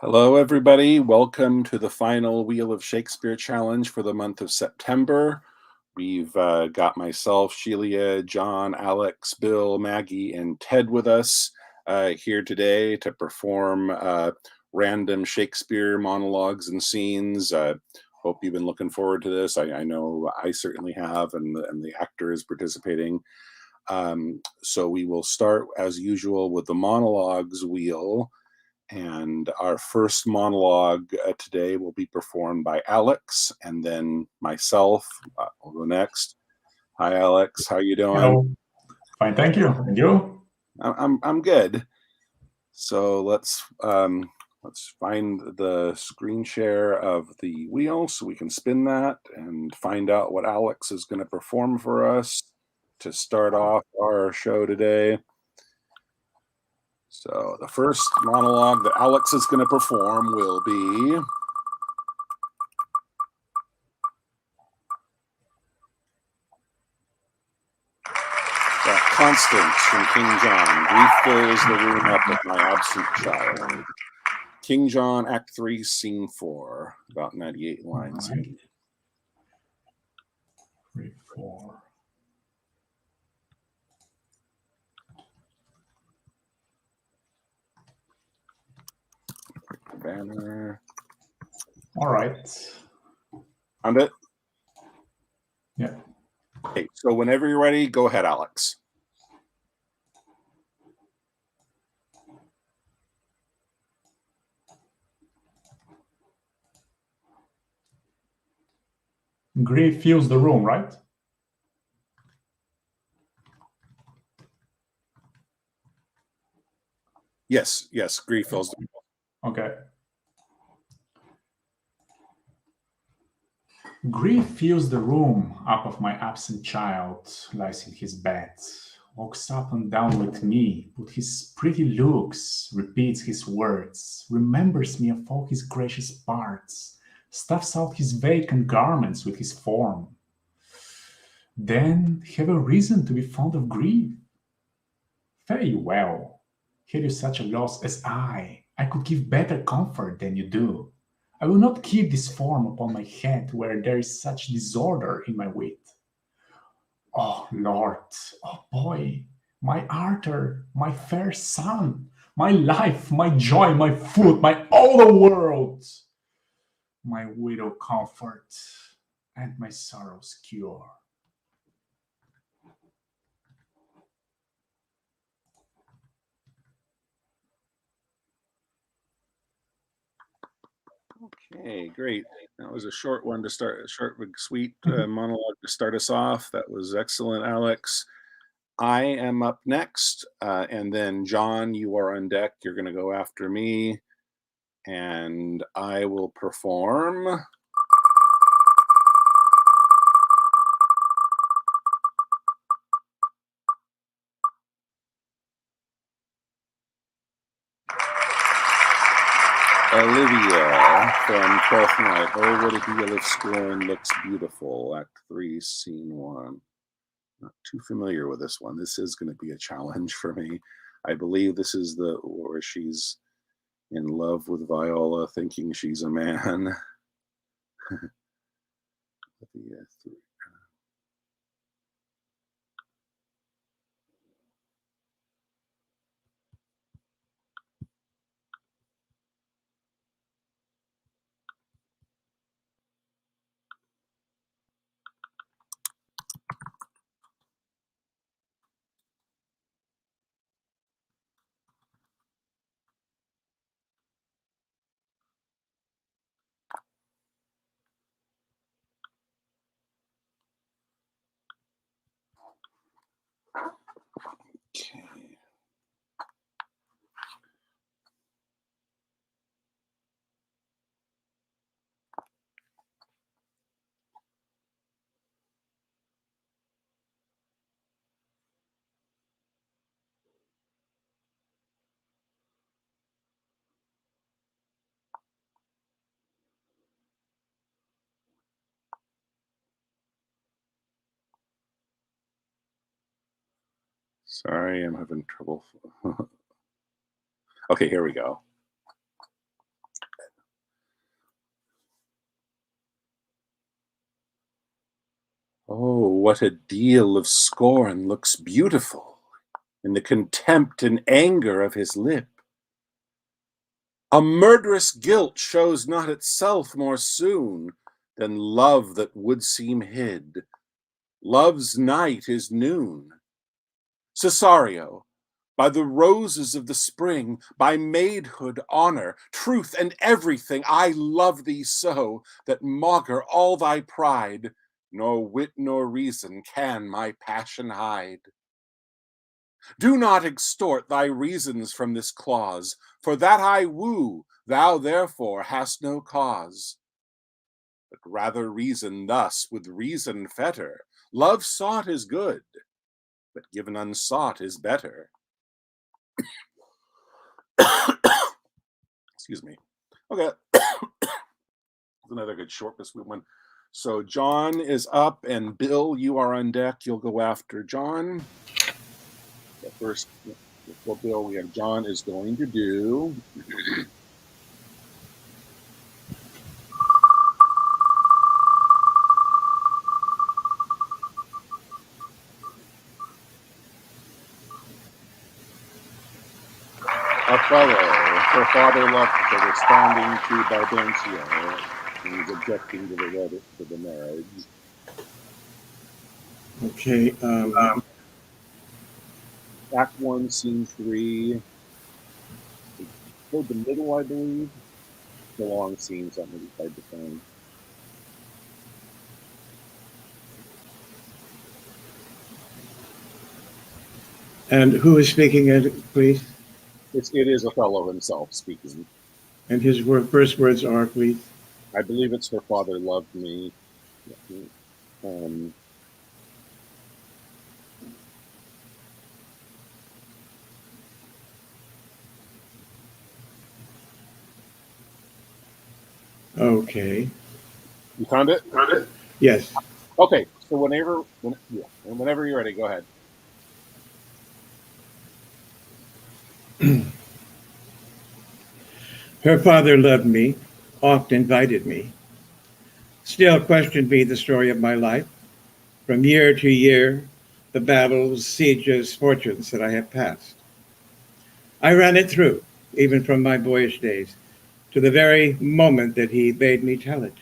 Hello, everybody. Welcome to the final Wheel of Shakespeare challenge for the month of September. We've got myself, Sheila, John, Alex, Bill, Maggie, and Ted with us here today to perform random Shakespeare monologues and scenes. Hope you've been looking forward to this. I know I certainly have, and the actor is participating. So we will start, as usual, with the monologues wheel. And our first monologue today will be performed by Alex, and then myself will go next. Hi, Alex. How you doing? Hello. Fine, thank you. And you? I'm good. So let's find the screen share of the wheel so we can spin that and find out what Alex is going to perform for us to start off our show today. So the first monologue that Alex is going to perform will be Constance from King John. Grief fills the room up with my absent child. King John, Act 3, Scene 4, about 98 lines. Right. 3, 4. Banner. All right. Found it? Yeah. Okay, so whenever you're ready, go ahead, Alex. Grief fills the room, right? Yes, grief fills the room. Okay. Grief fills the room up of my absent child, lies in his bed, walks up and down with me, with his pretty looks, repeats his words, remembers me of all his gracious parts, stuffs out his vacant garments with his form. Then have a reason to be fond of grief. Fare you well. Had you such a loss as I could give better comfort than you do. I will not keep this form upon my head where there is such disorder in my wit. Oh Lord, oh boy, my Arthur, my fair son, my life, my joy, my food, my all the world, my widow comfort, and my sorrow's cure. Okay, great. That was a short one to start, a short but sweet monologue to start us off. That was excellent, Alex. I am up next, and then John, you are on deck. You're going to go after me, and I will perform Olivia from Twelfth Night. Oh, what a deal of scorn looks beautiful. Act 3, Scene 1. Not too familiar with this one. This is going to be a challenge for me. I believe this is the where she's in love with Viola, thinking she's a man. Sorry, I'm having trouble. Okay, here we go. Oh, what a deal of scorn looks beautiful in the contempt and anger of his lip. A murderous guilt shows not itself more soon than love that would seem hid. Love's night is noon. Cesario, by the roses of the spring, by maidhood, honor, truth, and everything, I love thee so, that maugre all thy pride, nor wit nor reason can my passion hide. Do not extort thy reasons from this clause, for that I woo, thou therefore hast no cause. But rather reason thus with reason fetter. Love sought is good, but given unsought is better. Excuse me. Okay. Another good short but sweet one. So John is up, and Bill, you are on deck. You'll go after John. But first, before Bill, we have John is going to do. Othello, her father left her, responding to Barbencio, and he's objecting to the marriage. Okay. Act 1, Scene 3. Toward the middle, I believe. The long scenes, I'm going to try to find. And who is speaking, please? It is Othello himself speaking. And his first words are, please? I believe it's her father loved me. Okay. You found it? Yes. Okay, so whenever you're ready, go ahead. Her father loved me, oft invited me, still questioned me the story of my life, from year to year, the battles, sieges, fortunes that I have passed. I ran it through, even from my boyish days, to the very moment that he bade me tell it,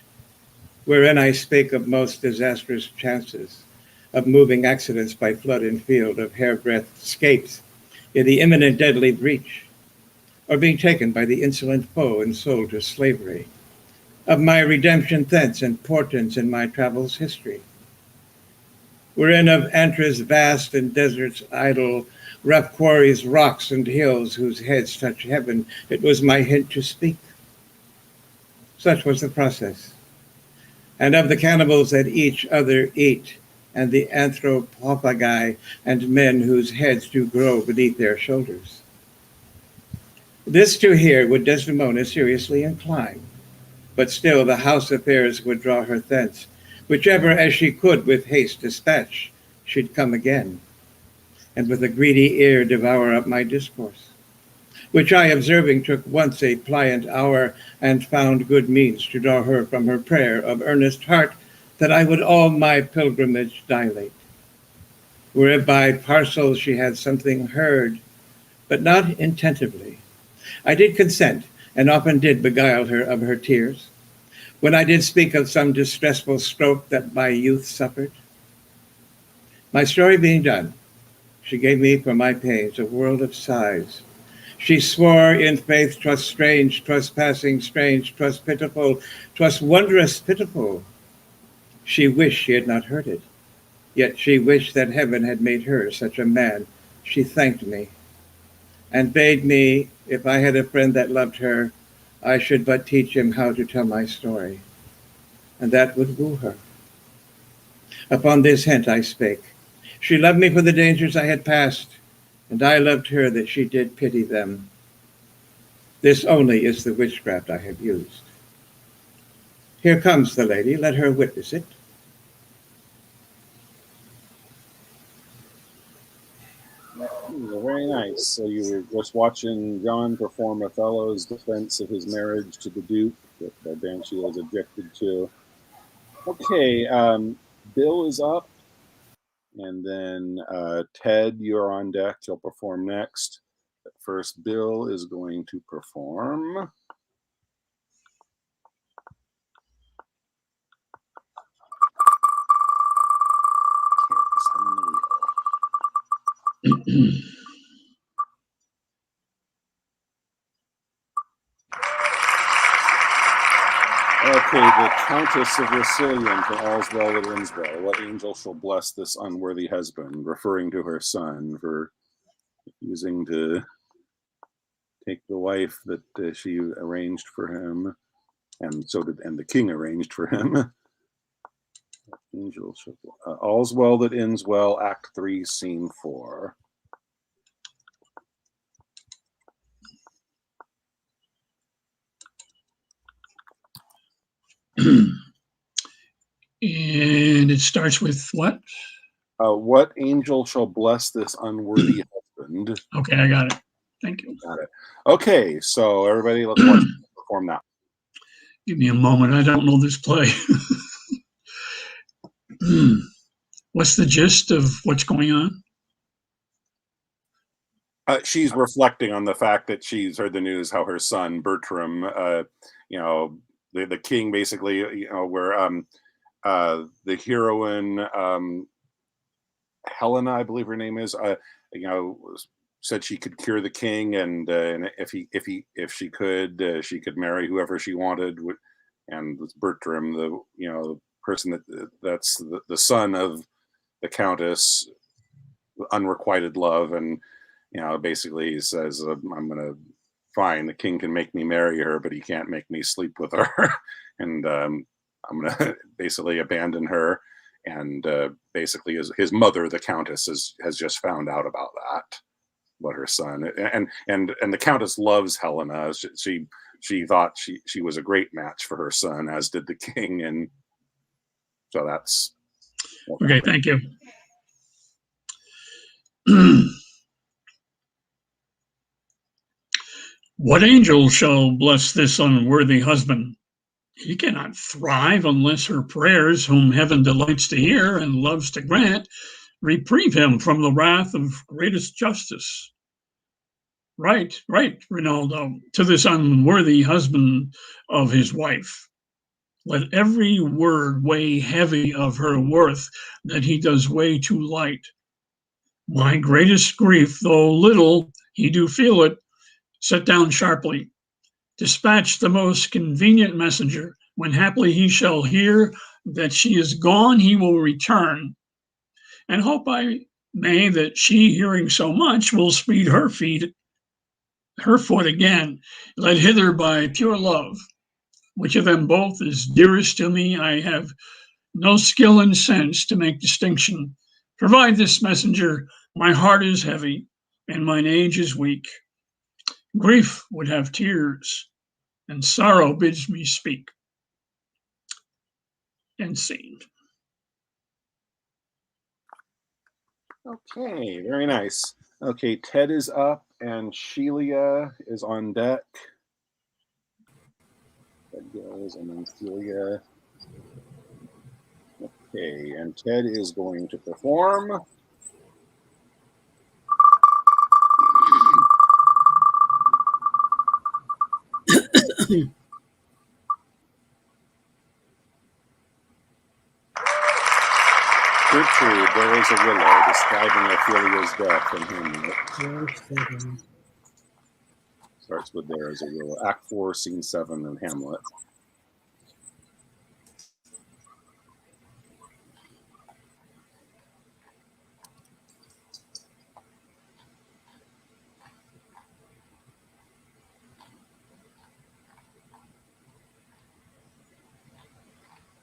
wherein I spake of most disastrous chances, of moving accidents by flood and field, of hairbreadth escapes in the imminent deadly breach, or being taken by the insolent foe and sold to slavery, of my redemption thence and portents in my travels history, wherein of Antra's vast and deserts idle, rough quarries, rocks, and hills whose heads touch heaven, it was my hint to speak. Such was the process. And of the cannibals that each other eat, and the anthropophagi and men whose heads do grow beneath their shoulders. This to hear would Desdemona seriously incline, but still the house affairs would draw her thence, whichever as she could with haste dispatch, she'd come again, and with a greedy ear devour up my discourse, which I observing took once a pliant hour, and found good means to draw her from her prayer of earnest heart, that I would all my pilgrimage dilate, whereby parcels she had something heard, but not intentively. I did consent, and often did beguile her of her tears, when I did speak of some distressful stroke that my youth suffered. My story being done, she gave me for my pains a world of sighs. She swore in faith 'twas strange, 'twas passing strange, 'twas pitiful, 'twas wondrous pitiful. She wished she had not heard it, yet she wished that heaven had made her such a man. She thanked me, and bade me, if I had a friend that loved her, I should but teach him how to tell my story, and that would woo her. Upon this hint I spake. She loved me for the dangers I had passed, and I loved her that she did pity them. This only is the witchcraft I have used. Here comes the lady, let her witness it. Very nice. So you were just watching John perform Othello's defense of his marriage to the Duke that Banshee was objected to. Okay, Bill is up, and then Ted, you're on deck. You'll perform next. But first, Bill is going to perform. Okay, the Countess of Rousillion from All's Well That Ends Well. What angel shall bless this unworthy husband, referring to her son for refusing to take the wife that she arranged for him, and the king arranged for him. Angel shall All's Well That Ends Well, Act 3, Scene 4. And it starts with what? What angel shall bless this unworthy husband? Okay, I got it. Thank you. Got it. Okay, so everybody, let's watch perform now. Give me a moment. I don't know this play. What's the gist of what's going on? She's reflecting on the fact that she's heard the news how her son Bertram, the king basically, where the heroine Helena, I believe her name is, said she could cure the king, and if she could marry whoever she wanted, and with Bertram, the person that's the son of the Countess, unrequited love, and basically he says, I'm gonna fine, the king can make me marry her, but he can't make me sleep with her. And I'm gonna basically abandon her. And basically his mother, the Countess, has just found out about that, what her son, and the Countess loves Helena. She thought she was a great match for her son, as did the king, and so that's okay. Thank you. What angel shall bless this unworthy husband? He cannot thrive unless her prayers, whom heaven delights to hear and loves to grant, reprieve him from the wrath of greatest justice. Right, Rinaldo, to this unworthy husband of his wife. Let every word weigh heavy of her worth that he does weigh too light. My greatest grief, though little, he do feel it, set down sharply. Dispatch the most convenient messenger. When haply he shall hear that she is gone, he will return. And hope I may that she, hearing so much, will speed her foot again, led hither by pure love. Which of them both is dearest to me, I have no skill and sense to make distinction. Provide this messenger, my heart is heavy, and mine age is weak. Grief would have tears, and sorrow bids me speak. End scene. okay. Very nice. Okay, Ted is up, and Sheila is on deck. Ted goes, and then Celia. Okay, and Ted is going to perform. Gertrude, there is a willow, describing Ophelia's death in Hamlet. Starts with there is a willow. Act 4, Scene 7 in Hamlet.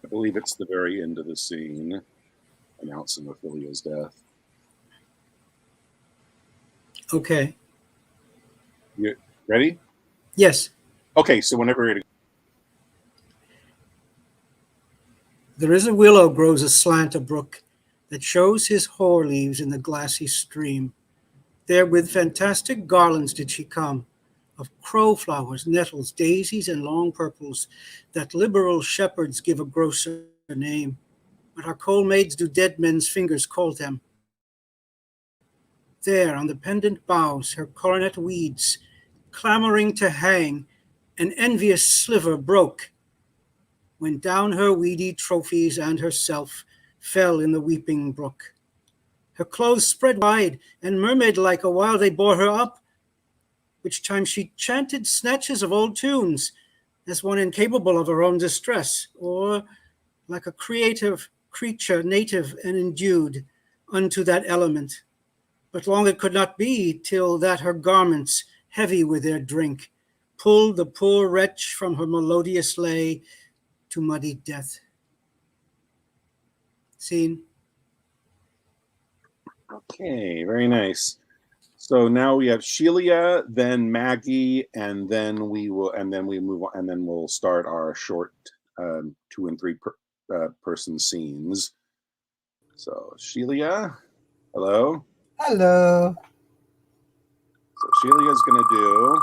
I believe it's the very end of the scene, announcing Ophelia's death. Okay. You ready? Yes. Okay, so whenever you're ready. There is a willow grows aslant a brook that shows his hoar leaves in the glassy stream. There with fantastic garlands did she come, of crowflowers, nettles, daisies, and long purples, that liberal shepherds give a grosser name, but our cold maids do dead men's fingers call them. There on the pendant boughs her coronet weeds, clamoring to hang, an envious sliver broke, when down her weedy trophies and herself fell in the weeping brook. Her clothes spread wide, and mermaid-like a while they bore her up, which time she chanted snatches of old tunes, as one incapable of her own distress, or like a creative creature native and endued unto that element. But long it could not be, till that her garments, heavy with their drink, pulled the poor wretch from her melodious lay to muddy death. Scene. Okay, very nice. So now we have Shelia, then Maggie, and then we move on, and then we'll start our short 2 and 3 person scenes. So Shelia, hello. Hello. So Shelia's gonna do.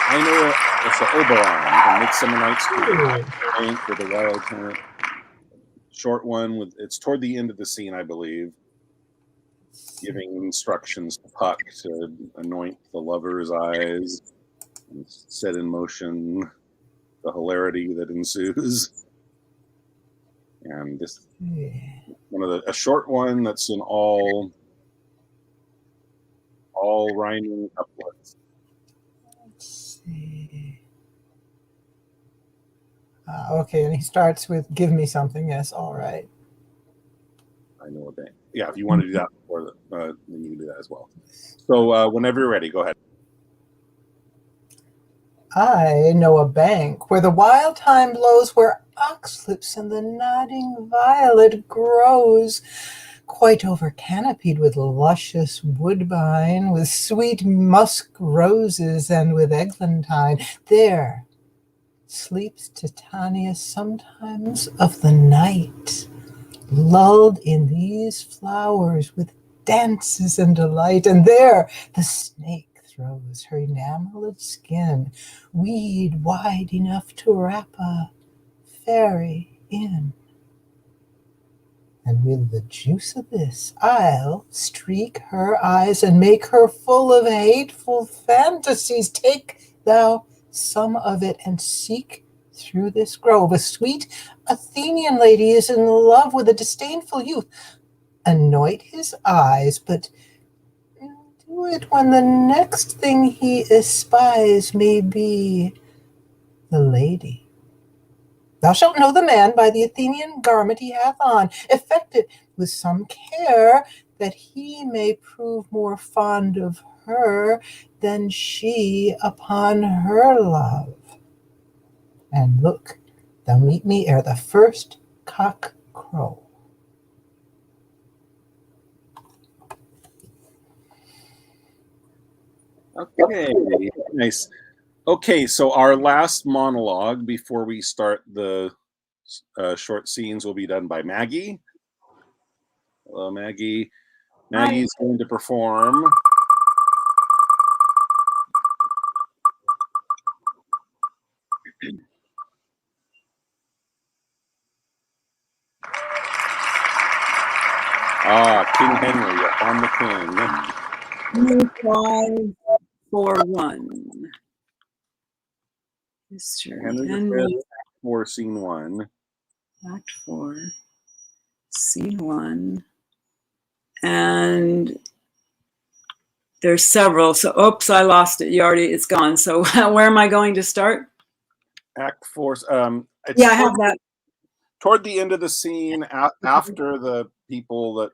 I know it's an Oberon from Midsummer Night's Dream with a wild tenant. Short one with it's toward the end of the scene, I believe, giving instructions to Puck to anoint the lover's eyes and set in motion the hilarity that ensues. And this a short one that's in all rhyming couplets. Let's see. Okay, and he starts with "Give me something." Yes, all right. I know what they. Yeah, if you want to do that before then you can do that as well. So whenever you're ready, go ahead. I know a bank where the wild thyme blows, where oxlips and the nodding violet grows, quite over-canopied with luscious woodbine, with sweet musk roses, and with eglantine. There sleeps Titania sometimes of the night, lulled in these flowers with dances and delight. And there the snake throws her enameled skin, weed wide enough to wrap a fairy in. And with the juice of this, I'll streak her eyes and make her full of hateful fantasies. Take thou some of it and seek through this grove. A sweet Athenian lady is in love with a disdainful youth. Anoint his eyes, but do it when the next thing he espies may be the lady. Thou shalt know the man by the Athenian garment he hath on. Effect it with some care, that he may prove more fond of her than she upon her love. And look, thou meet me ere the first cock crow. Okay, nice. Okay, so our last monologue before we start the short scenes will be done by Maggie. Hello, Maggie. Maggie's going to perform. King Henry upon the king. 5, 4, 1. Mr. Henry V, Act 4, Scene 1. Act 4, Scene 1. And there's several. So, oops, I lost it. It's gone. So where am I going to start? Act 4. Yeah, I have that. Toward the end of the scene, after the people that,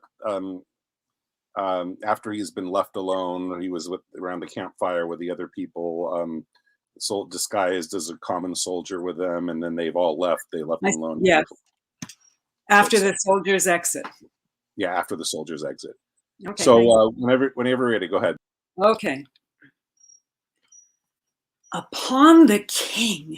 after he's been left alone, he was around the campfire with the other people, disguised as a common soldier with them, and then they've all left. They left him alone. Yes. After the soldiers exit. Yeah, after the soldiers exit. Okay. So whenever you're ready, go ahead. Okay. Upon the king,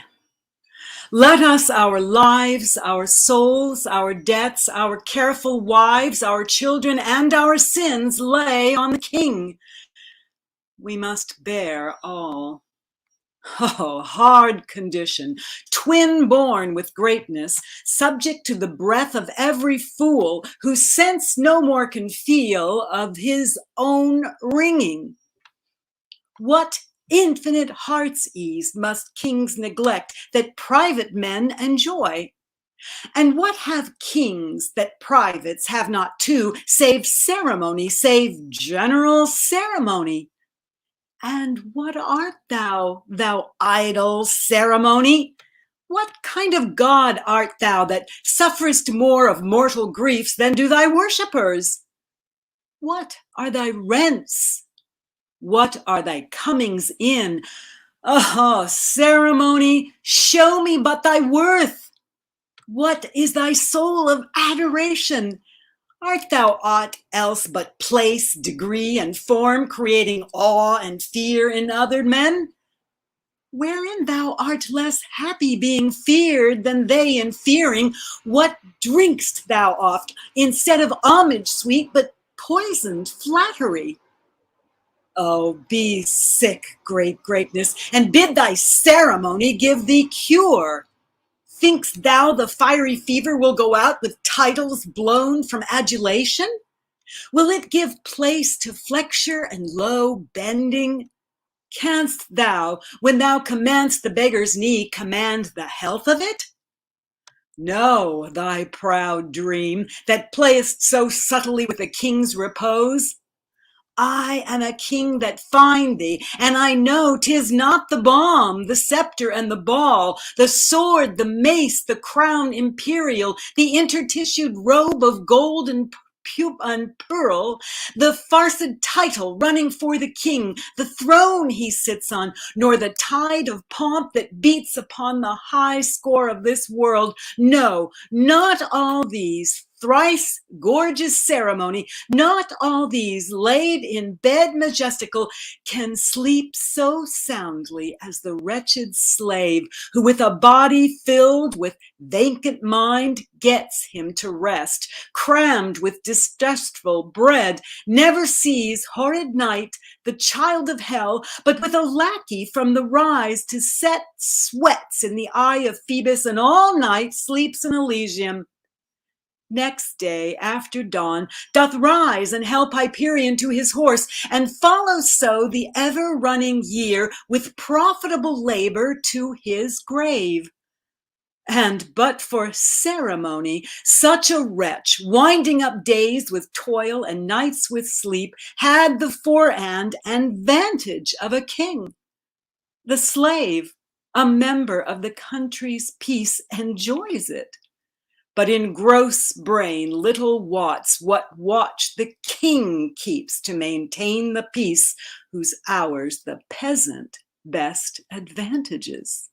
Let us our lives, our souls, our debts, our careful wives, our children, and our sins lay on the king. We must bear all. Oh, hard condition, twin born with greatness, subject to the breath of every fool, whose sense no more can feel of his own wringing. What infinite heart's ease must kings neglect that private men enjoy? And what have kings that privates have not too, save ceremony, save general ceremony? And what art thou, thou idle ceremony? What kind of God art thou that sufferest more of mortal griefs than do thy worshippers? What are thy rents? What are thy comings in? Oh, ceremony, show me but thy worth. What is thy soul of adoration? Art thou aught else but place, degree, and form, creating awe and fear in other men? Wherein thou art less happy being feared than they in fearing, what drink'st thou oft, instead of homage sweet, but poisoned flattery? Oh, be sick, great greatness, and bid thy ceremony give thee cure. Think'st thou the fiery fever will go out with titles blown from adulation? Will it give place to flexure and low bending? Canst thou, when thou command'st the beggar's knee, command the health of it? No, thy proud dream, that playest so subtly with the king's repose. I am a king that find thee, and I know 'tis not the balm, the scepter and the ball, the sword, the mace, the crown imperial, the intertissued robe of gold and pearl, the farced title running for the king, the throne he sits on, nor the tide of pomp that beats upon the high score of this world. No, not all these thrice gorgeous ceremony, not all these laid in bed majestical, can sleep so soundly as the wretched slave who with a body filled with vacant mind gets him to rest, crammed with distressful bread, never sees horrid night, the child of hell, but with a lackey from the rise to set sweats in the eye of Phoebus, and all night sleeps in Elysium. Next day, after dawn, doth rise and help Hyperion to his horse, and follows so the ever-running year with profitable labor to his grave. And but for ceremony, such a wretch, winding up days with toil and nights with sleep, had the forehand and vantage of a king. The slave, a member of the country's peace, enjoys it, but in gross brain little wots what watch the king keeps to maintain the peace, whose hours the peasant best advantages.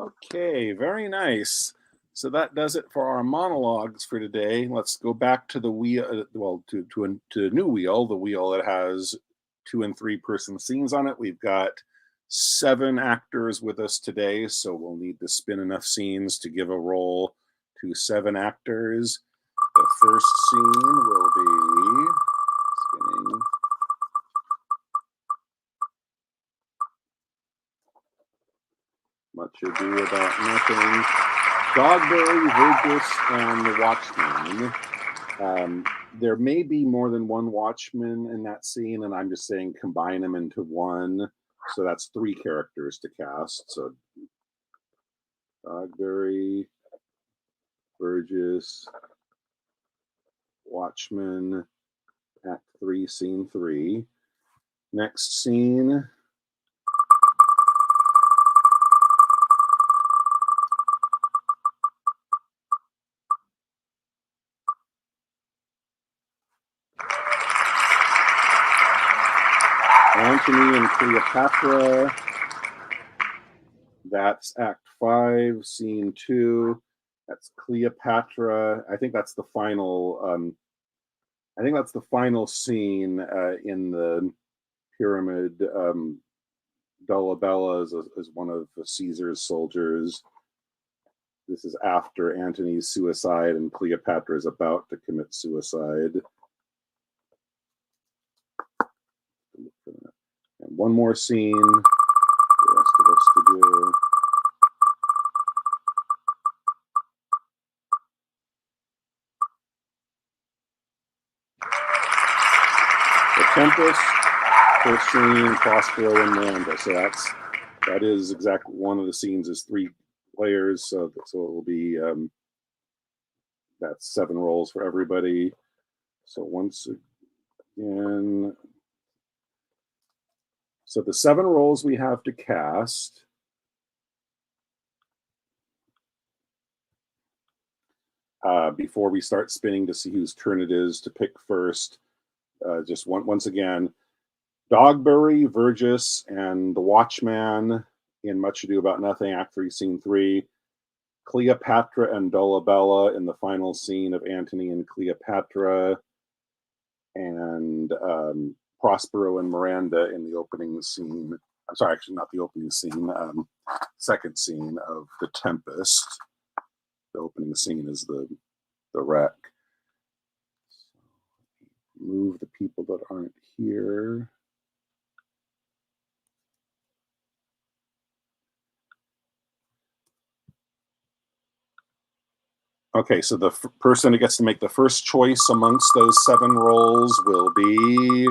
Okay, very nice. So that does it for our monologues for today. Let's go back to the wheel, well, to a new wheel, the wheel that has 2- and 3-person scenes on it. We've got 7 actors with us today, so we'll need to spin enough scenes to give a role to 7 actors. The first scene will be spinning. Much Ado About Nothing. Dogberry, Vergis, and the Watchman. There may be more than one Watchman in that scene, and I'm just saying combine them into one. So that's 3 characters to cast. So Dogberry, Vergis, Watchman, Act 3, Scene 3. Next scene. Antony and Cleopatra. That's Act 5, Scene 2. That's Cleopatra. I think that's the final I think that's the final scene in the pyramid. Dolabella is one of Caesar's soldiers. This is after Antony's suicide and Cleopatra is about to commit suicide. And one more scene for the rest of us to do. The Tempest, first scene, Prospero and Miranda. So that is exactly one of the scenes is 3 players. So it will be that's 7 rolls for everybody. So once again, so the 7 rolls we have to cast. Before we start spinning to see whose turn it is to pick first, just once again, Dogberry, Vergis, and the Watchman in Much Ado About Nothing, Act 3, Scene 3. Cleopatra and Dolabella in the final scene of Antony and Cleopatra. And Prospero and Miranda in the opening scene. I'm sorry, actually not the opening scene, second scene of The Tempest. The opening scene is the wreck. Move the people that aren't here. Okay, so the person who gets to make the first choice amongst those 7 rolls will be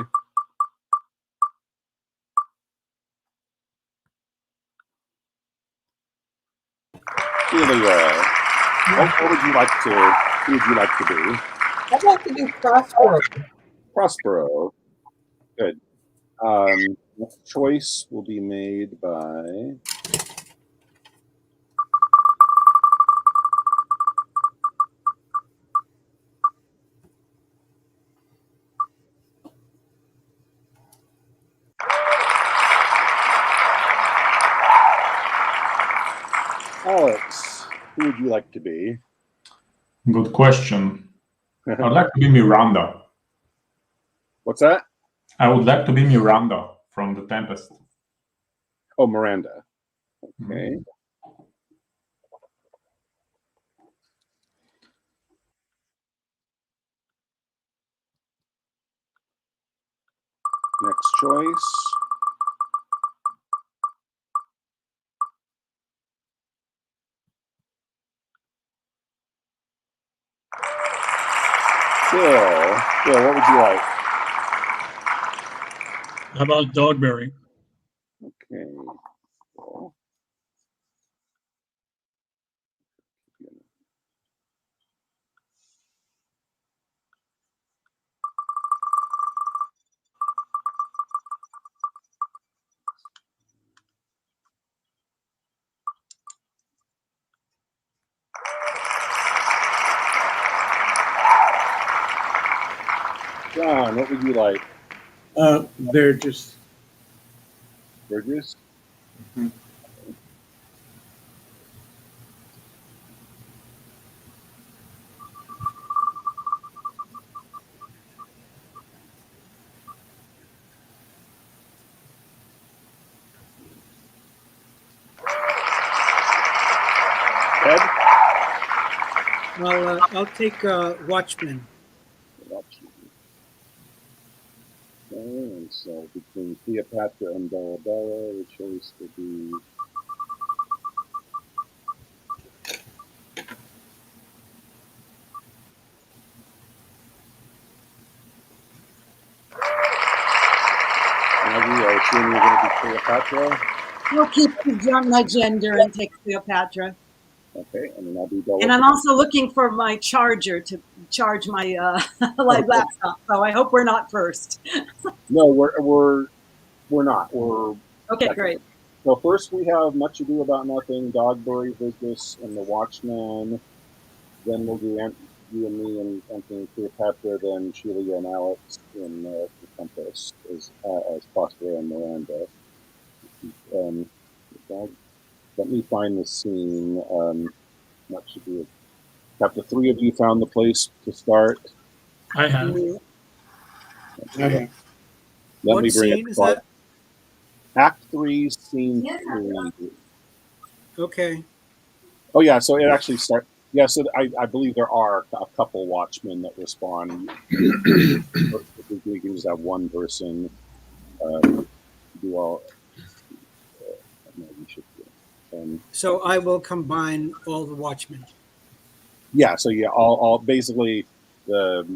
Olivia. What would you like to? Who would you like to be? I'd like to do Prospero. Prospero. Good. Next choice will be made by. Alex, who would you like to be? Good question. I'd like to be Miranda. What's that? I would like to be Miranda from The Tempest. Oh, Miranda. Okay. Next choice. Bill, what would you like? How about Dogberry? Okay. Cool. John, what would you like? Burgess. Burgess? Mm-hmm. Ed? Well, I'll take Watchman. Okay, and so between Cleopatra and Dolabella, the choice would be. Maggie, I assume you're going to be Cleopatra. We'll keep my gender and take Cleopatra. Okay, and then I'll be Dolabella. And I'm also looking for my charger to charge my live laptop. So I hope we're not first. No, we're not. We're okay, second. Great. So first we have Much Ado About Nothing, Dogberry, Business, and the Watchman. Then we'll do you and me and Anthony and Cleopatra. Then Sheila and Alex in the Compass as Prospero and Miranda. Let me find the scene. Much Ado. Have the 3 of you found the place to start? I have. Uh-huh. Let What me bring scene it is to that? Act 3, Scene 3. Okay. Oh, yeah, so it actually starts. Yeah, so I believe there are a couple watchmen that respond. We can just have one person do all. No, we should do it. So I will combine all the watchmen. Yeah, so yeah, all basically the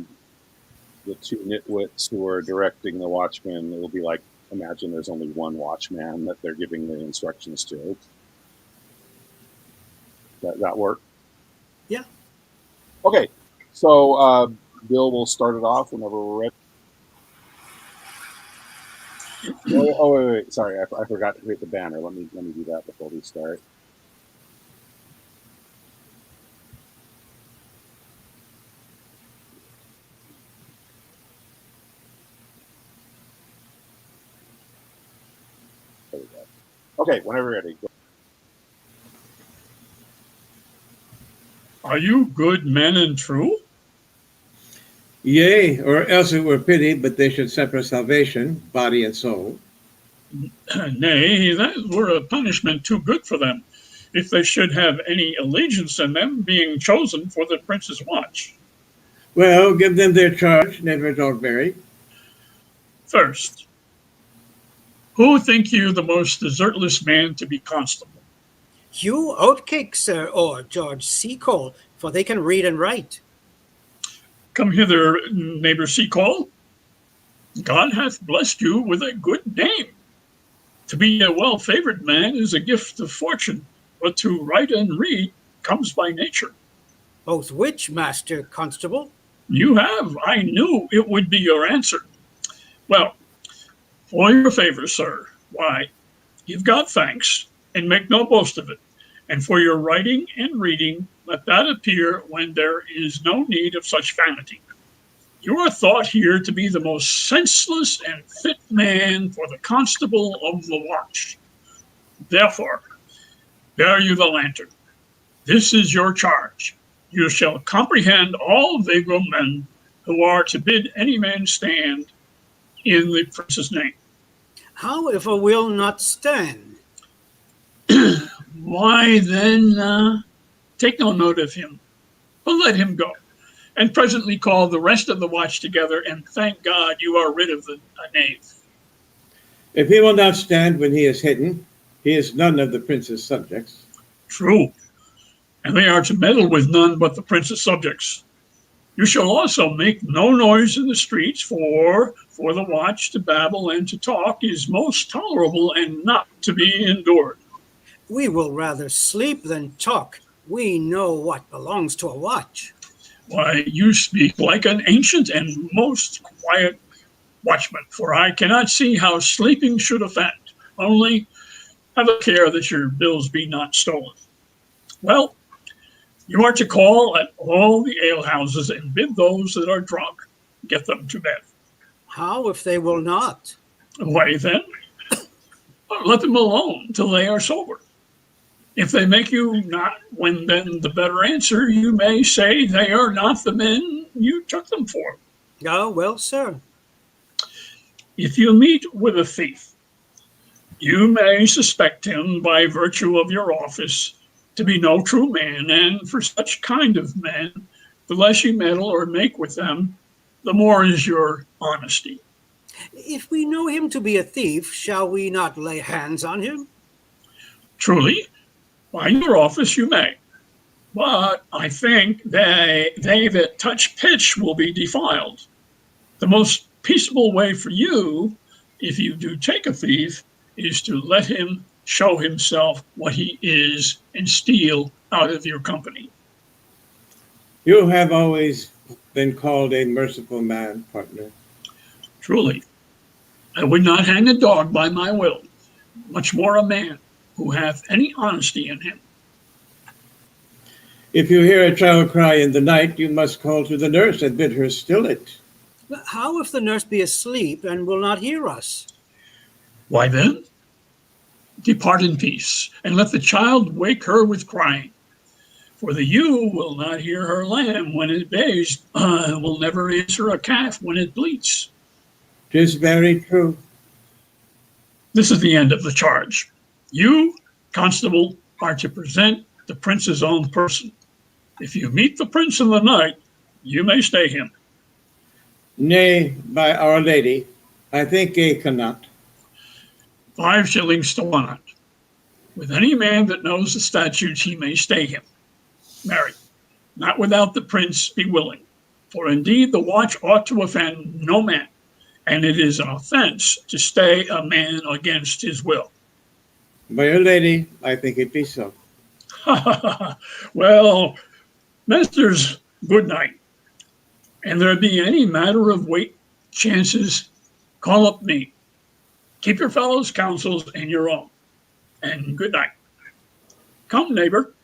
two nitwits who are directing the watchmen. It will be like, imagine there's only one watchman that they're giving the instructions to. That work? Yeah. Okay, so Bill will start it off whenever we're ready. Wait. Sorry, I forgot to hit the banner. Let me do that before we start. There we go. Okay, whenever you're ready. Go. Are you good men and true? Yea, or else it were pity, but they should suffer salvation, body and soul. Nay, that were a punishment too good for them, if they should have any allegiance in them, being chosen for the prince's watch. Well, give them their charge, never don't vary. First, who think you the most desertless man to be constable? Hugh Oatcake, sir, or George Seacole, for they can read and write. Come hither, neighbor Seacole. God hath blessed you with a good name. To be a well-favored man is a gift of fortune, but to write and read comes by nature. Both which, Master Constable? You have. I knew it would be your answer. Well, for your favor, sir, why, give God thanks, and make no boast of it. And for your writing and reading, let that appear when there is no need of such vanity. You are thought here to be the most senseless and fit man for the constable of the watch. Therefore, bear you the lantern. This is your charge. You shall comprehend all vagrant men who are to bid any man stand in the prince's name. How if a will not stand? Why then, take no note of him, but let him go, and presently call the rest of the watch together, and thank God you are rid of the knave. If he will not stand when he is hidden, he is none of the prince's subjects. True, and they are to meddle with none but the prince's subjects. You shall also make no noise in the streets, for the watch to babble and to talk is most tolerable and not to be endured. We will rather sleep than talk. We know what belongs to a watch. Why, you speak like an ancient and most quiet watchman, for I cannot see how sleeping should offend. Only have a care that your bills be not stolen. Well, you are to call at all the alehouses and bid those that are drunk get them to bed. How if they will not? Why then, let them alone till they are sober. If they make you not, when then the better answer, you may say they are not the men you took them for. Oh, well, sir. If you meet with a thief, you may suspect him by virtue of your office to be no true man, and for such kind of men, the less you meddle or make with them, the more is your honesty. If we know him to be a thief, shall we not lay hands on him? Truly, by your office you may, but I think they that touch pitch will be defiled. The most peaceable way for you, if you do take a thief, is to let him show himself what he is and steal out of your company. You have always been called a merciful man, partner. Truly, I would not hang a dog by my will, much more a man who hath any honesty in him. If you hear a child cry in the night, you must call to the nurse and bid her still it. But how if the nurse be asleep and will not hear us? Why then, depart in peace, and let the child wake her with crying. For the ewe will not hear her lamb when it bays, will never answer a calf when it bleats. 'Tis very true. This is the end of the charge. You, constable, are to present the prince's own person. If you meet the prince in the night, you may stay him. Nay, by Our Lady, I think I cannot. 5 shillings to 1 ounce. With any man that knows the statutes, he may stay him. Marry, not without the prince be willing. For indeed the watch ought to offend no man, and it is an offense to stay a man against his will. By Your Lady, I think it be so. Well, masters, good night. And there be any matter of weight chances, call up me. Keep your fellows' counsels and your own. And good night. Come, neighbor.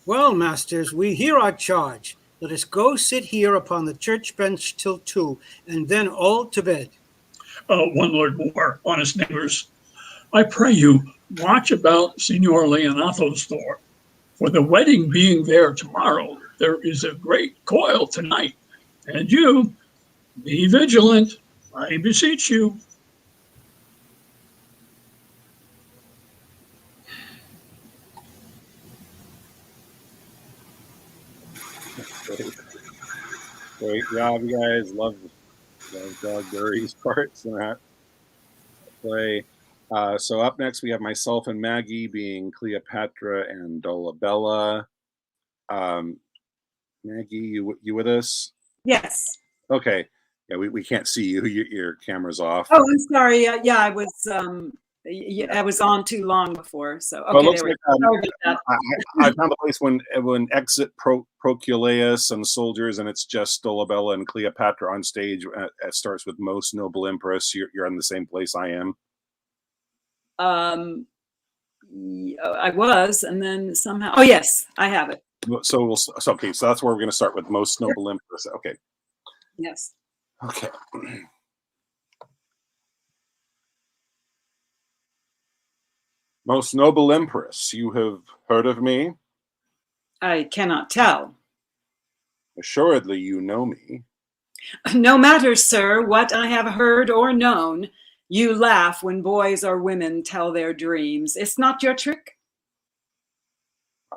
Well, masters, we hear our charge. Let us go sit here upon the church bench till 2, and then all to bed. One word more, honest neighbors. I pray you, watch about Signor Leonato's door. For the wedding being there tomorrow, there is a great coil tonight. And you, be vigilant, I beseech you. Great job, you guys. Love Dogberry's parts in that play. So up next, we have myself and Maggie being Cleopatra and Dolabella. Maggie, you with us? Yes. Okay. Yeah, we can't see you. Your camera's off. Oh, I'm sorry. Yeah, I was on too long before. So okay, Well, there we like, go. Sorry about that. I found the place when exit Proculaeus and soldiers, and it's just Dolabella and Cleopatra on stage. It starts with most noble empress. You're in the same place I am. I was, and then somehow. Oh yes, I have it. So okay. So that's where we're going to start with most noble empress. Okay. Yes. Okay. Most noble empress, you have heard of me? I cannot tell. Assuredly, you know me. No matter, sir, what I have heard or known. You laugh when boys or women tell their dreams. It's not your trick?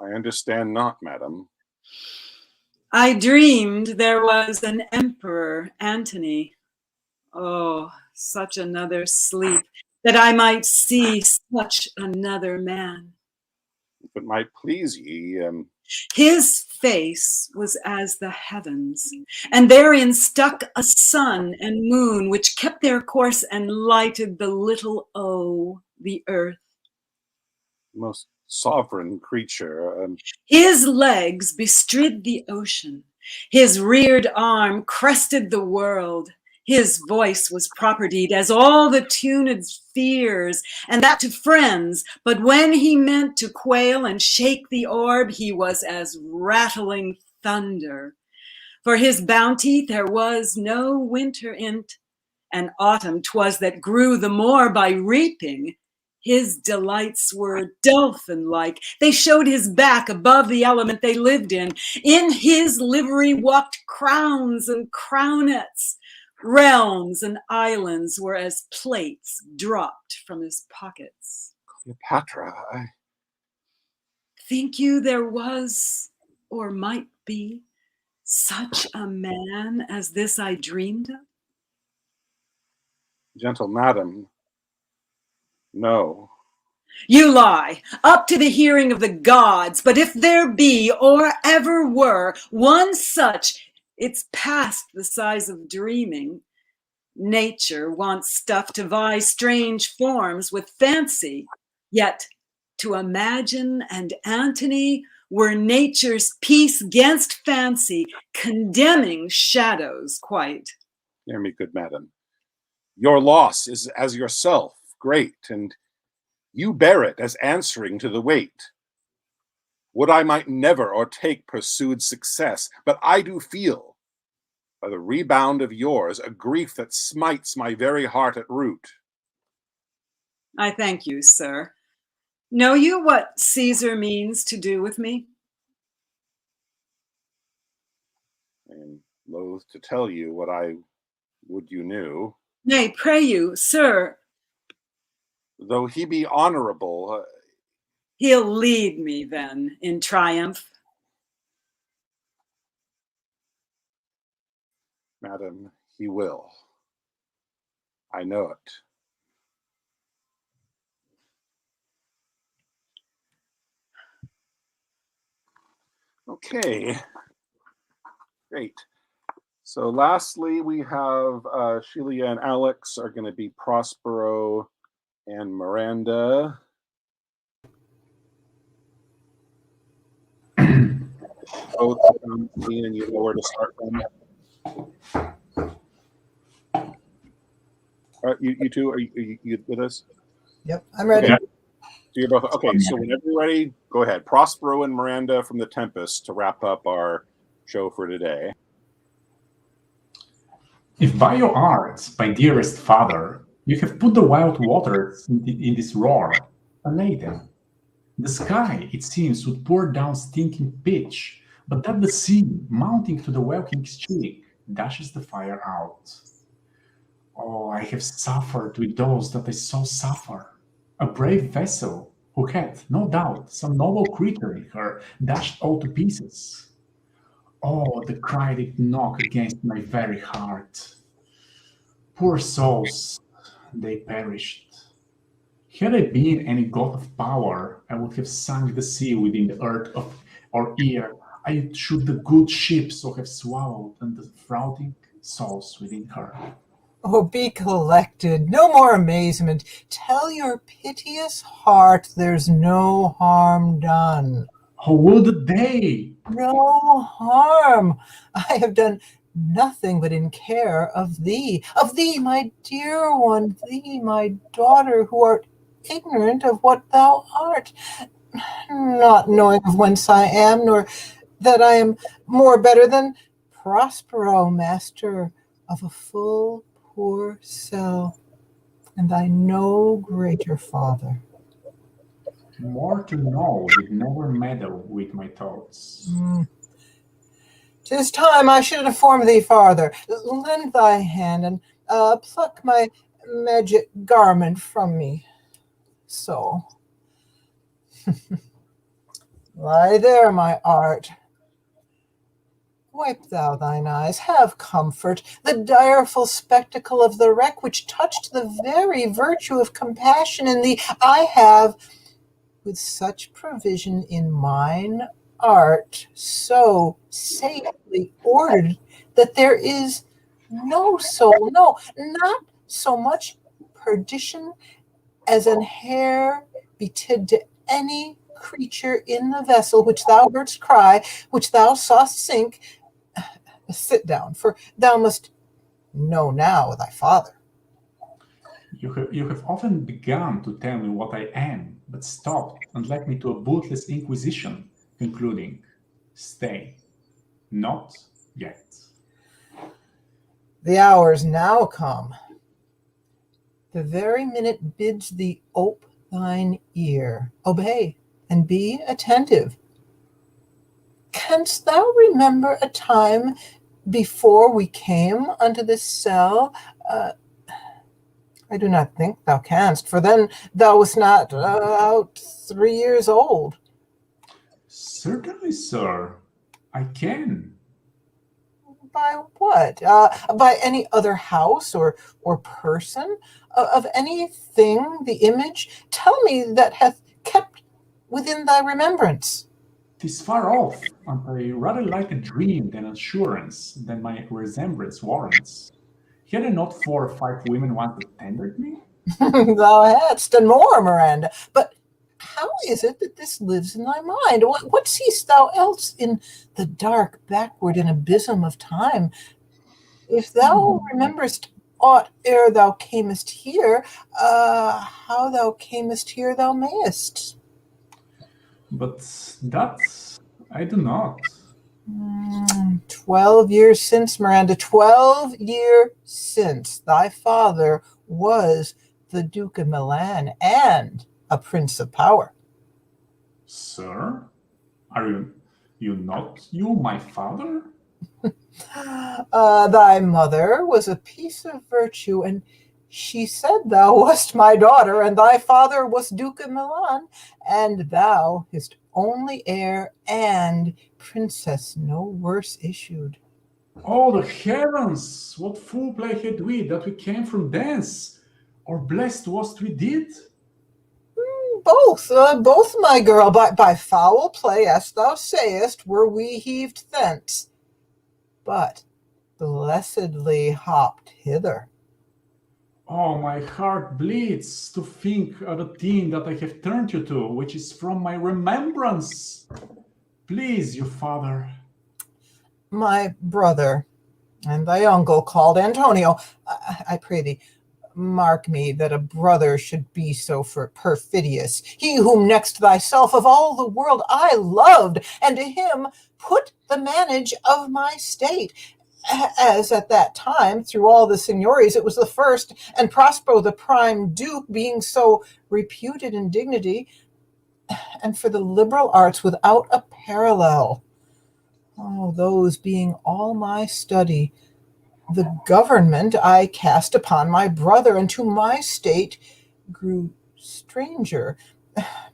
I understand not, madam. I dreamed there was an emperor, Antony. Oh, such another sleep, that I might see such another man. If it might please ye, His face was as the heavens, and therein stuck a sun and moon, which kept their course and lighted the little O, the earth. most sovereign creature. His legs bestrid the ocean. His reared arm crested the world. His voice was propertied as all the tuned fears, and that to friends. But when he meant to quail and shake the orb, he was as rattling thunder. For his bounty there was no winter in't, and autumn 'twas that grew the more by reaping. His delights were dolphin-like. They showed his back above the element they lived in. In his livery walked crowns and crownets. Realms and islands were as plates dropped from his pockets. Cleopatra, Think you there was, or might be, such a man as this I dreamed of? gentle madam, no. You lie, up to the hearing of the gods. But if there be, or ever were, one such, it's past the size of dreaming. Nature wants stuff to vie strange forms with fancy, yet to imagine and Antony were nature's peace 'gainst fancy, condemning shadows quite. Hear me, good madam. Your loss is as yourself great, and you bear it as answering to the weight. Would I might never o'ertake pursued success, but I do feel, by the rebound of yours, a grief that smites my very heart at root. I thank you, sir. Know you what Caesar means to do with me? I am loath to tell you what I would you knew. Nay, pray you, sir. Though he be honorable, He'll lead me then in triumph. madam, he will. I know it. Okay, great. So lastly, we have Sheila and Alex are going to be Prospero and Miranda. Both on the scene, and you know where to start from. You two, are you with us? Yep, I'm ready. Okay. So you're both okay. So whenever you're ready, go ahead. Prospero and Miranda from The Tempest to wrap up our show for today. If by your arts, my dearest father, you have put the wild waters in this roar, allay them. The sky, it seems, would pour down stinking pitch, but that the sea, mounting to the welkin cheek, dashes the fire out. Oh, I have suffered with those that I saw suffer. A brave vessel who had, no doubt, some noble creature in her, dashed all to pieces. Oh, the cry did knock against my very heart. Poor souls, they perished. Had I been any god of power, I would have sunk the sea within the earth of our ear. I should the good ship so have swallowed, and the frowning souls within her. Oh, be collected, no more amazement. Tell your piteous heart there's no harm done. Oh, would they? No harm. I have done nothing but in care of thee, my dear one, thee, my daughter, who art ignorant of what thou art, not knowing of whence I am, nor that I am more better than Prospero, master of a full poor cell, and thy no greater father. More to know did never meddle with my thoughts. 'Tis time I should inform thee farther. Lend thy hand and pluck my magic garment from me. So. Lie there, my art. Wipe thou thine eyes, have comfort. The direful spectacle of the wreck which touched the very virtue of compassion in thee, I have, with such provision in mine art, so safely ordered that there is no soul, no, not so much perdition as an hair betid to any creature in the vessel which thou heardst cry, which thou sawest sink. Sit down, for thou must know now thy father. You have often begun to tell me what I am, but stopped and led me to a bootless inquisition, concluding, stay, not yet. The hour's now come. The very minute bids thee ope thine ear, obey, and be attentive. Canst thou remember a time before we came unto this cell? I do not think thou canst, for then thou wast not out 3 years old. Certainly, sir, I can. By what? By any other house or person? Of anything, the image? Tell me that hath kept within thy remembrance. 'Tis far off, and I rather like a dream than assurance than my resemblance warrants. Had I not 4 or 5 women once attended me? Thou hadst, and more, Miranda. But how is it that this lives in thy mind? What seest thou else in the dark, backward, and abysm of time? If thou rememberest aught ere thou camest here, how thou camest here thou mayest. But that I do not. 12 years since, Miranda, 12 years since, thy father was the Duke of Milan and a prince of power. Sir, are you not my father? Thy mother was a piece of virtue, and she said thou wast my daughter, and thy father was Duke of Milan, and thou his only heir, and princess no worse issued. Oh, the heavens! What foul play had we that we came from thence? Or blessed was we did? Both, my girl, by foul play, as thou sayest, were we heaved thence, but blessedly hopped hither. Oh, my heart bleeds to think of the thing that I have turned you to, which is from my remembrance. Please, you father. My brother, and thy uncle called Antonio, I pray thee, mark me that a brother should be so perfidious. He whom next thyself of all the world I loved, and to him put the manage of my state, as at that time through all the signories it was the first, and Prospero the prime duke being so reputed in dignity, and for the liberal arts without a parallel. Oh, those being all my study, the government I cast upon my brother, and to my state grew stranger,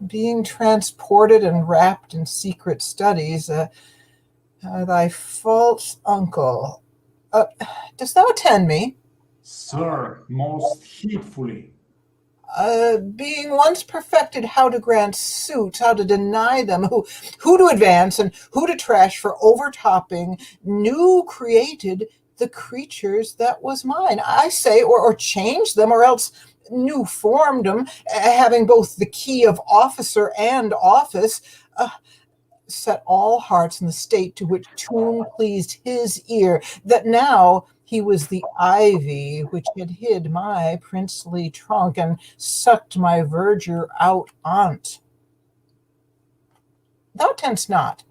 being transported and wrapped in secret studies. Thy false uncle. Dost thou attend me? Sir, most heedfully. Being once perfected how to grant suits, how to deny them, who to advance and who to trash for overtopping, new created the creatures that was mine. I say, or change them, or else new formed them, having both the key of officer and office, set all hearts in the state to which tune pleased his ear, that now he was the ivy which had hid my princely trunk and sucked my verdure out on't. Thou tent'st not.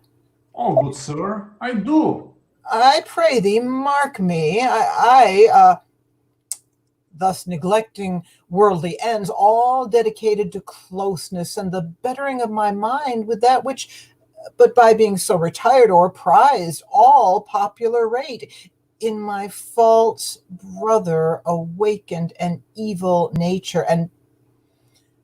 Oh, good sir, I do. I pray thee, mark me. Thus neglecting worldly ends, all dedicated to closeness and the bettering of my mind with that which, but by being so retired or prized, all popular rate, in my false brother awakened an evil nature, and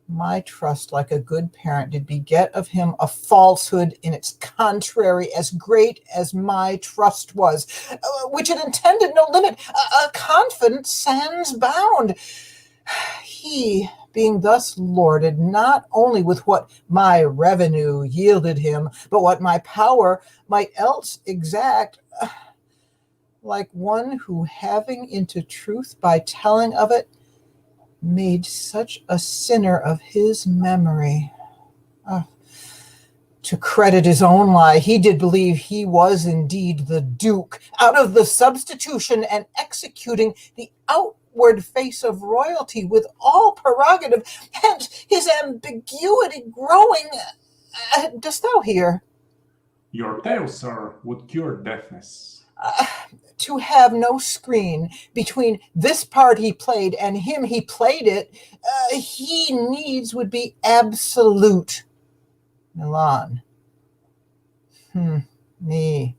my trust, like a good parent, did beget of him a falsehood in its contrary, as great as my trust was, which it intended no limit, a confidence sans bound. He, being thus lorded, not only with what my revenue yielded him, but what my power might else exact, like one who, having into truth by telling of it, made such a sinner of his memory. To credit his own lie, he did believe he was indeed the Duke, out of the substitution and executing the outward face of royalty with all prerogative, and his ambiguity growing. Dost thou hear? Your tale, sir, would cure deafness. To have no screen between this part he played and him he played it, he needs would be absolute. Milan. Me.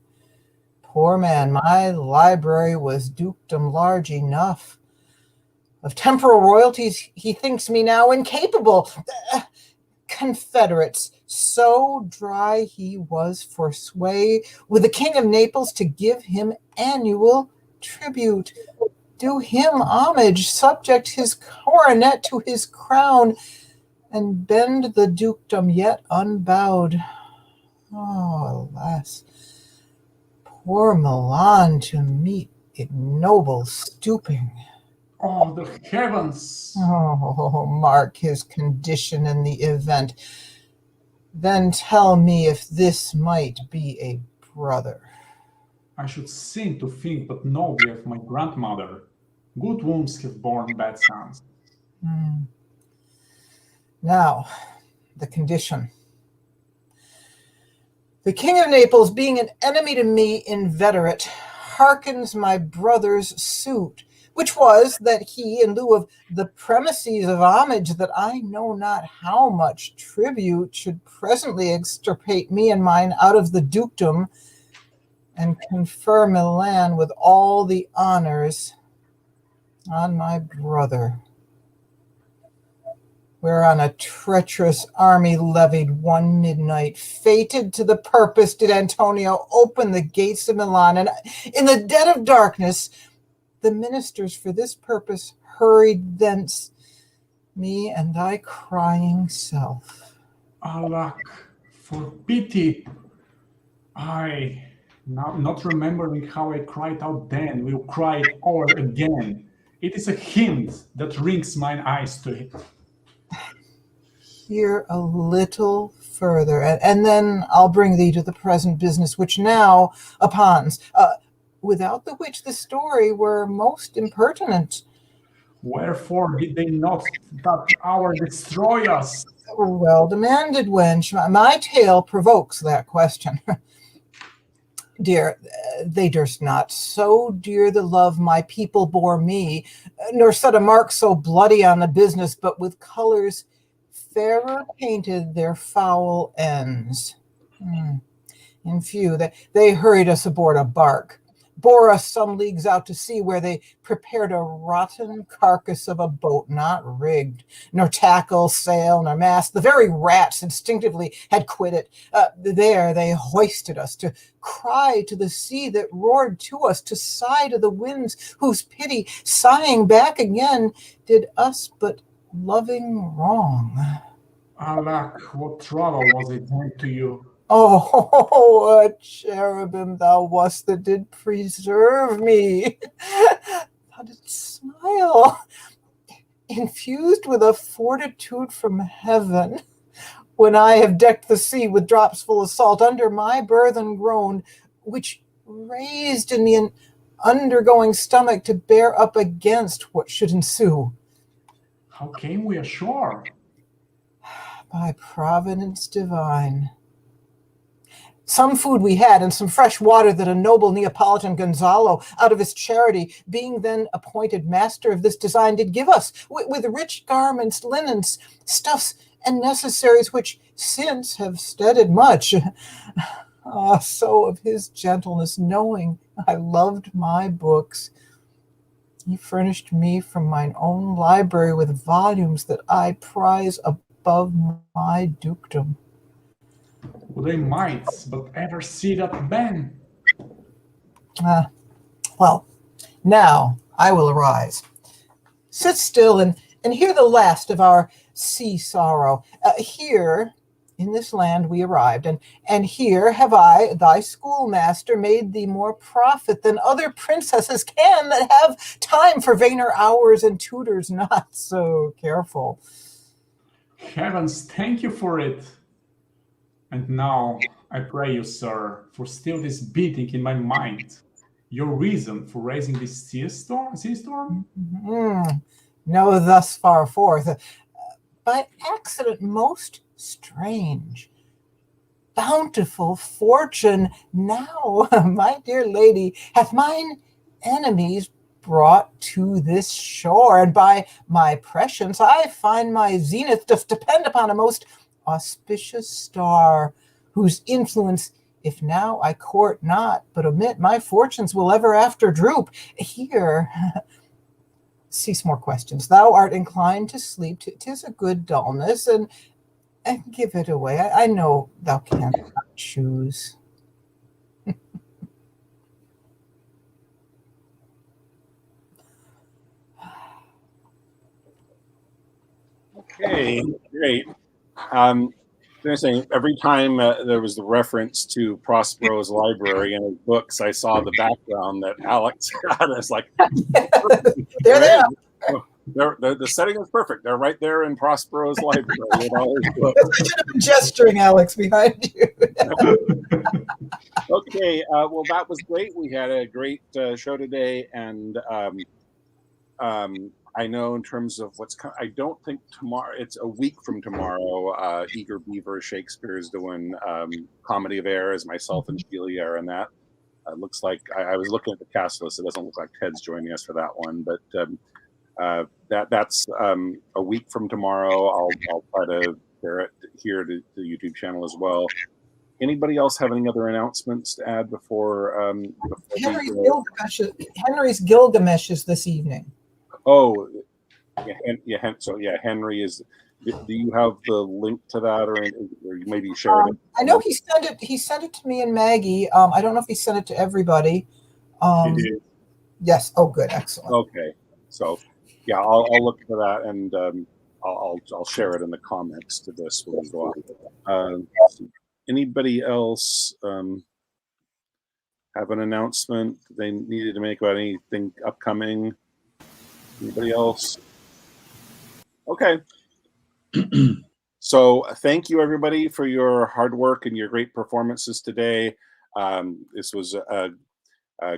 Poor man, my library was dukedom large enough. Of temporal royalties he thinks me now incapable. Confederates, so dry he was for sway, with the King of Naples to give him annual tribute, do him homage, subject his coronet to his crown, and bend the dukedom yet unbowed. Oh, alas, poor Milan to meet ignoble stooping. Oh, the heavens! Oh, mark his condition in the event. Then tell me if this might be a brother. I should seem to think but nobly of my grandmother. Good wombs have borne bad sons. Now, the condition. The King of Naples, being an enemy to me inveterate, hearkens my brother's suit, which was that he, in lieu of the premises of homage that I know not how much tribute, should presently extirpate me and mine out of the dukedom, and confer Milan with all the honors on my brother. Whereon a treacherous army levied one midnight, fated to the purpose did Antonio open the gates of Milan, and in the dead of darkness the ministers for this purpose hurried thence, me and thy crying self. Alack, for pity! I, now not remembering how I cried out then, will cry it o'er again. It is a hint that rings mine eyes to it. Here a little further, and then I'll bring thee to the present business, which now upons, without the which the story were most impertinent. Wherefore did they not that hour destroy us? Well demanded, wench. My tale provokes that question. Dear, they durst not, so dear the love my people bore me, nor set a mark so bloody on the business, but with colors fairer painted their foul ends. In few, they hurried us aboard a bark, bore us some leagues out to sea, where they prepared a rotten carcass of a boat, not rigged, nor tackle, sail, nor mast. The very rats instinctively had quit it. There they hoisted us to cry to the sea that roared to us, to sigh to the winds, whose pity, sighing back again, did us but loving wrong. Alack, what trouble was it then to you? Oh, a cherubim thou wast that did preserve me. Thou didst smile, infused with a fortitude from heaven, when I have decked the sea with drops full of salt under my burthen groaned, which raised in me an undergoing stomach to bear up against what should ensue. How came we ashore? By providence divine. Some food we had, and some fresh water that a noble Neapolitan Gonzalo, out of his charity, being then appointed master of this design, did give us, with rich garments, linens, stuffs, and necessaries, which since have steaded much. So of his gentleness, knowing I loved my books, he furnished me from mine own library with volumes that I prize above my dukedom. Would I might but ever see that man? Well, now I will arise. Sit still and hear the last of our sea sorrow. Here in this land we arrived, and here have I, thy schoolmaster, made thee more profit than other princesses can that have time for vainer hours and tutors not so careful. Heavens, thank you for it. And now, I pray you, sir, for still this beating in my mind, your reason for raising this sea storm? No, thus far forth, by accident most strange. Bountiful fortune now, my dear lady, hath mine enemies brought to this shore, and by my prescience I find my zenith doth depend upon a most auspicious star, whose influence, if now I court not, but omit, my fortunes will ever after droop. Here, cease more questions. Thou art inclined to sleep. 'Tis a good dullness, and give it away. I know thou canst not choose. Okay, great. Saying every time there was the reference to Prospero's library and his books, I saw the background that Alex got. I was like, There they are. The setting is perfect. They're right there in Prospero's library with all his books. I should have been gesturing, Alex, behind you. Okay, well, that was great. We had a great show today, and I know in terms of what's coming, I don't think tomorrow, it's a week from tomorrow, Eager Beaver Shakespeare is doing Comedy of Errors, myself and Sheila are in that. Looks like, I was looking at the cast list, it doesn't look like Ted's joining us for that one, but that's a week from tomorrow. I'll try to share it here to the YouTube channel as well. Anybody else have any other announcements to add before Henry's Gilgamesh is this evening. Oh, yeah. So yeah, Henry is. Do you have the link to that, or you maybe share it? I know he sent it. He sent it to me and Maggie. I don't know if he sent it to everybody. He did. Yes. Oh, good. Excellent. Okay. So yeah, I'll look for that, and I'll share it in the comments to this when we go out. Anybody else have an announcement they needed to make about anything upcoming? Anybody else? Okay. So thank you, everybody, for your hard work and your great performances today. This was a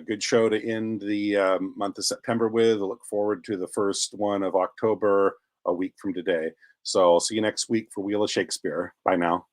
good show to end the month of September with. I look forward to the first one of October, a week from today. So I'll see you next week for Wheel of Shakespeare. Bye now.